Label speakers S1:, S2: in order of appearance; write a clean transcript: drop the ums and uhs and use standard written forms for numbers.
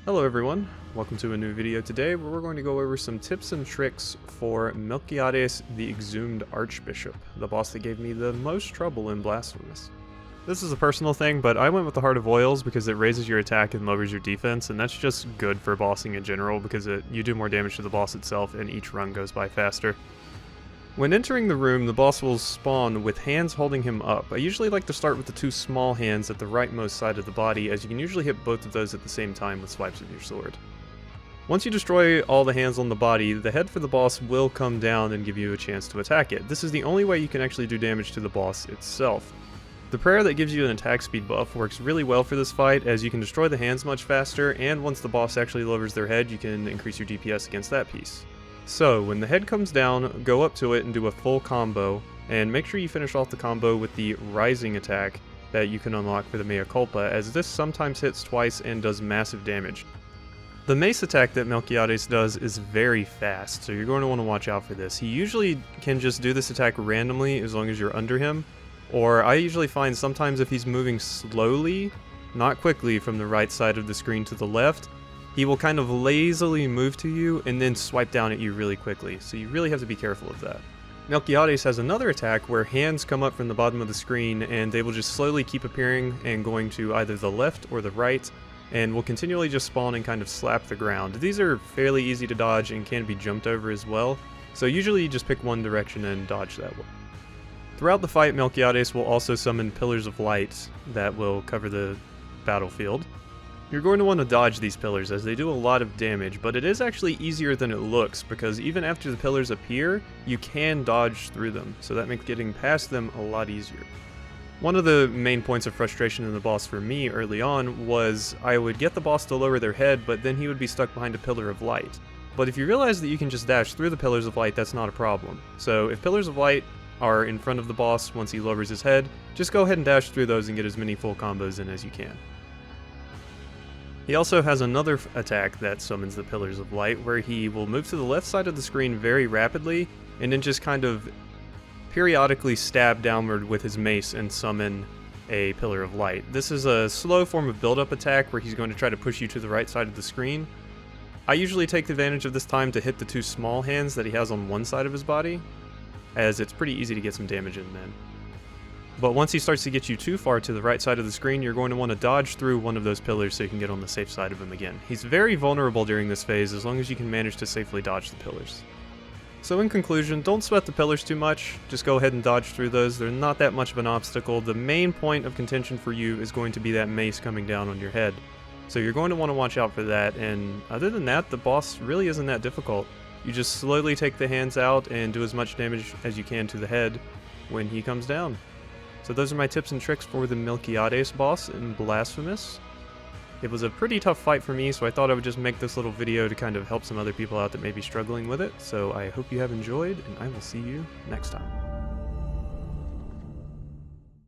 S1: Hello everyone, welcome to a new video today where we're going to go over some tips and tricks for Melquiades, the Exhumed Archbishop, the boss that gave me the most trouble in Blasphemous. This is a personal thing, but I went with the Heart of Oils because it raises your attack and lowers your defense, and that's just good for bossing in general because you do more damage to the boss itself and each run goes by faster. When entering the room, the boss will spawn with hands holding him up. I usually like to start with the two small hands at the rightmost side of the body, as you can usually hit both of those at the same time with swipes of your sword. Once you destroy all the hands on the body, the head for the boss will come down and give you a chance to attack it. This is the only way you can actually do damage to the boss itself. The prayer that gives you an attack speed buff works really well for this fight, as you can destroy the hands much faster, and once the boss actually lowers their head, you can increase your DPS against that piece. So, when the head comes down, go up to it and do a full combo, and make sure you finish off the combo with the rising attack that you can unlock for the Mea Culpa, as this sometimes hits twice and does massive damage. The mace attack that Melquiades does is very fast, so you're going to want to watch out for this. He usually can just do this attack randomly as long as you're under him, or I usually find sometimes if he's moving slowly, not quickly, from the right side of the screen to the left, he will kind of lazily move to you and then swipe down at you really quickly, so you really have to be careful of that. Melquiades has another attack where hands come up from the bottom of the screen and they will just slowly keep appearing and going to either the left or the right, and will continually just spawn and kind of slap the ground. These are fairly easy to dodge and can be jumped over as well, so usually you just pick one direction and dodge that way. Throughout the fight, Melquiades will also summon pillars of light that will cover the battlefield. You're going to want to dodge these pillars as they do a lot of damage, but it is actually easier than it looks because even after the pillars appear, you can dodge through them, so that makes getting past them a lot easier. One of the main points of frustration in the boss for me early on was I would get the boss to lower their head, but then he would be stuck behind a pillar of light. But if you realize that you can just dash through the pillars of light, that's not a problem. So if pillars of light are in front of the boss once he lowers his head, just go ahead and dash through those and get as many full combos in as you can. He also has another attack that summons the Pillars of Light, where he will move to the left side of the screen very rapidly, and then just kind of periodically stab downward with his mace and summon a Pillar of Light. This is a slow form of build-up attack where he's going to try to push you to the right side of the screen. I usually take advantage of this time to hit the two small hands that he has on one side of his body, as it's pretty easy to get some damage in then. But once he starts to get you too far to the right side of the screen, you're going to want to dodge through one of those pillars so you can get on the safe side of him again. He's very vulnerable during this phase as long as you can manage to safely dodge the pillars. So in conclusion, don't sweat the pillars too much, just go ahead and dodge through those. They're not that much of an obstacle. The main point of contention for you is going to be that mace coming down on your head. So you're going to want to watch out for that, and other than that, the boss really isn't that difficult. You just slowly take the hands out and do as much damage as you can to the head when he comes down. So those are my tips and tricks for the Melquiades boss in Blasphemous. It was a pretty tough fight for me, so I thought I would just make this little video to kind of help some other people out that may be struggling with it. So I hope you have enjoyed, and I will see you next time.